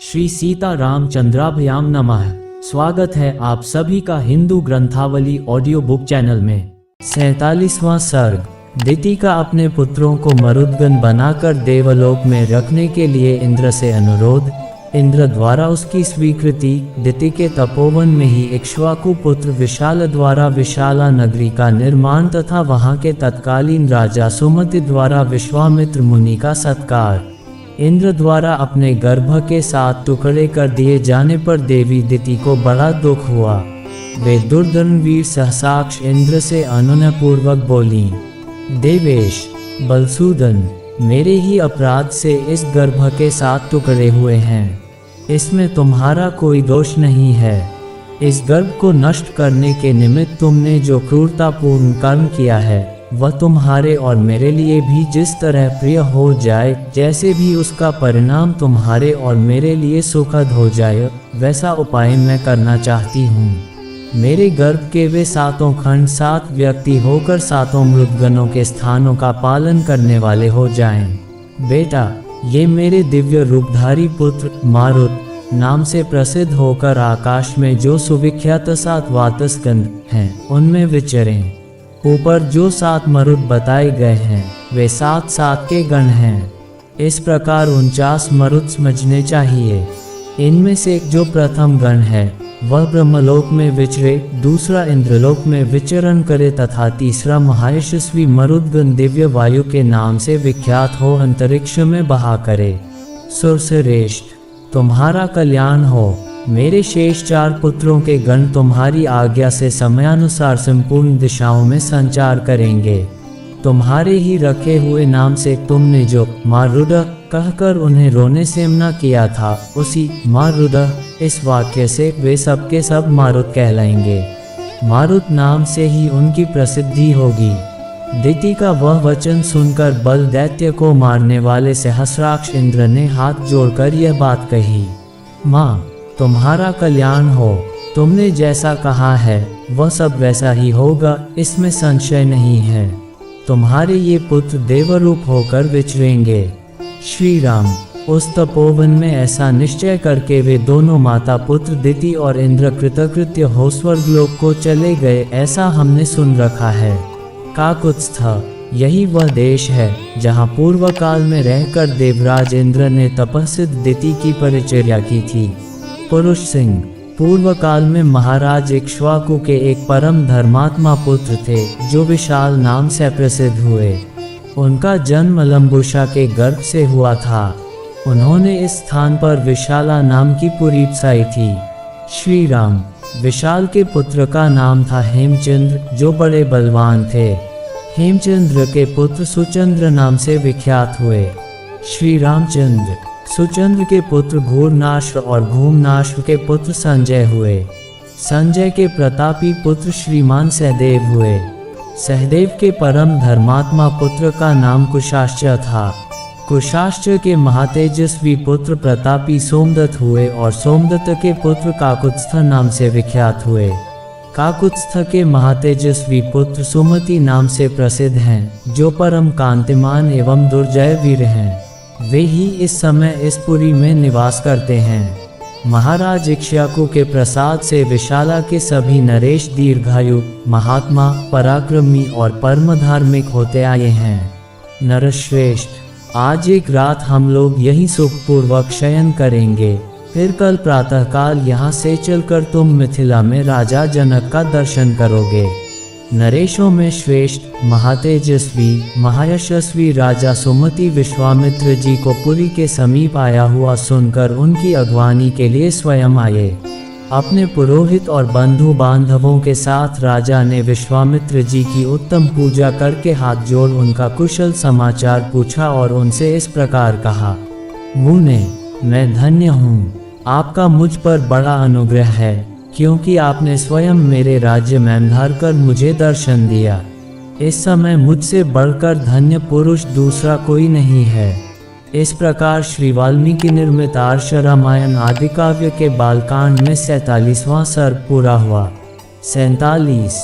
श्री सीता रामचंद्राभ्याम नमः। स्वागत है आप सभी का हिंदू ग्रंथावली ऑडियो बुक चैनल में। 47वां सर्ग। दिति का अपने पुत्रों को मरुद्गन बनाकर देवलोक में रखने के लिए इंद्र से अनुरोध। इंद्र द्वारा उसकी स्वीकृति। दिति के तपोवन में ही इक्ष्वाकु पुत्र विशाल द्वारा विशाला नगरी का निर्माण तथा वहां के तत्कालीन राजा सुमति द्वारा विश्वामित्र मुनि का सत्कार। इंद्र द्वारा अपने गर्भ के 7 टुकड़े कर दिए जाने पर देवी दिति को बड़ा दुख हुआ। वे दुर्धन वीर सहसाक्ष इंद्र से अनुनयपूर्वक बोली, देवेश बलसूदन, मेरे ही अपराध से इस गर्भ के 7 टुकड़े हुए हैं। इसमें तुम्हारा कोई दोष नहीं है। इस गर्भ को नष्ट करने के निमित्त तुमने जो क्रूरतापूर्ण कर्म किया है वह तुम्हारे और मेरे लिए भी जिस तरह प्रिय हो जाए, जैसे भी उसका परिणाम तुम्हारे और मेरे लिए सुखद हो जाए, वैसा उपाय मैं करना चाहती हूँ। मेरे गर्भ के वे 7 खंड 7 व्यक्ति होकर 7 मृदगणों के स्थानों का पालन करने वाले हो जाएं। बेटा, ये मेरे दिव्य रूपधारी पुत्र मारुत नाम से प्रसिद्ध होकर आकाश में जो सुविख्यात 7 वातस्कंद हैं उनमें विचरें। ऊपर जो 7 मरुद बताए गए हैं वे 7 के गण हैं। इस प्रकार 49 मरुद समझने चाहिए। इनमें से जो प्रथम गण है वह ब्रह्मलोक में विचरे, दूसरा इंद्रलोक में विचरण करे तथा तीसरा महायशस्वी मरुदगण दिव्य वायु के नाम से विख्यात हो अंतरिक्ष में बहा करे। सुरश्रेष्ठ, तुम्हारा कल्याण हो। मेरे शेष 4 पुत्रों के गण तुम्हारी आज्ञा से समयानुसार संपूर्ण दिशाओं में संचार करेंगे। तुम्हारे ही रखे हुए नाम से तुमने जो मारुद कहकर उन्हें रोने से मना किया था, उसी मारुद इस वाक्य से वे सब के सब मारुत कहलाएंगे। मारुत नाम से ही उनकी प्रसिद्धि होगी। दिति का वह वचन सुनकर बल दैत्य को मारने वाले सहस्राक्ष इंद्र ने हाथ जोड़कर यह बात कही, माँ तुम्हारा कल्याण हो। तुमने जैसा कहा है वह सब वैसा ही होगा, इसमें संशय नहीं है। तुम्हारे ये पुत्र देवरूप होकर विचरेंगे। श्री राम। उस तपोवन में ऐसा निश्चय करके वे दोनों माता पुत्र दिति और इंद्र कृतकृत्य हो स्वर्गलोक को चले गए, ऐसा हमने सुन रखा है। काकुत्स्थ, यही वह देश है जहाँ पूर्व काल में रहकर देवराज इंद्र ने तपस्वित दिति की परिचर्या की थी। पुरुष सिंह। पूर्व काल में महाराज इक्ष्वाकु के एक परम धर्मात्मा पुत्र थे जो विशाल नाम से प्रसिद्ध हुए। उनका जन्म लंबुषा के गर्भ से हुआ था। उन्होंने इस स्थान पर विशाला नाम की पुरी बसाई थी। श्री राम। विशाल के पुत्र का नाम था हेमचंद्र, जो बड़े बलवान थे। हेमचंद्र के पुत्र सुचंद्र नाम से विख्यात हुए। श्री रामचंद्र। सुचंद्र के पुत्र घूर्नाश्व और घूमनाश्व के पुत्र संजय हुए। संजय के प्रतापी पुत्र श्रीमान सहदेव हुए। सहदेव के परम धर्मात्मा पुत्र का नाम कुशाश्च था। कुशाश्च के महातेजस्वी पुत्र प्रतापी सोमदत्त हुए और सोमदत्त के पुत्र काकुत्स्थ नाम से विख्यात हुए। काकुत्स्थ के महातेजस्वी पुत्र सुमति नाम से प्रसिद्ध हैं, जो परम कांतिमान एवं दुर्जय वीर हैं। वे ही इस समय इस पुरी में निवास करते हैं। महाराज इक्ष्वाकु के प्रसाद से विशाला के सभी नरेश दीर्घायु, महात्मा, पराक्रमी और परम धार्मिक होते आए हैं। नरश्रेष्ठ, आज एक रात हम लोग यहीं सुखपूर्वक शयन करेंगे, फिर कल प्रातःकाल यहाँ से चलकर तुम मिथिला में राजा जनक का दर्शन करोगे। नरेशों में श्रेष्ठ, महातेजस्वी, महायशस्वी राजा सुमति विश्वामित्र जी को पुरी के समीप आया हुआ सुनकर उनकी अगवानी के लिए स्वयं आए। अपने पुरोहित और बंधु बांधवों के साथ राजा ने विश्वामित्र जी की उत्तम पूजा करके हाथ जोड़ उनका कुशल समाचार पूछा और उनसे इस प्रकार कहा, मुने, मैं धन्य हूँ। आपका मुझ पर बड़ा अनुग्रह है, क्योंकि आपने स्वयं मेरे राज्य में धरकर मुझे दर्शन दिया। इस समय मुझसे बढ़कर धन्य पुरुष दूसरा कोई नहीं है। इस प्रकार श्री वाल्मीकि निर्मित आर्ष रामायण आदि काव्य के बालकांड में 47वां सर्ग पूरा हुआ। 47।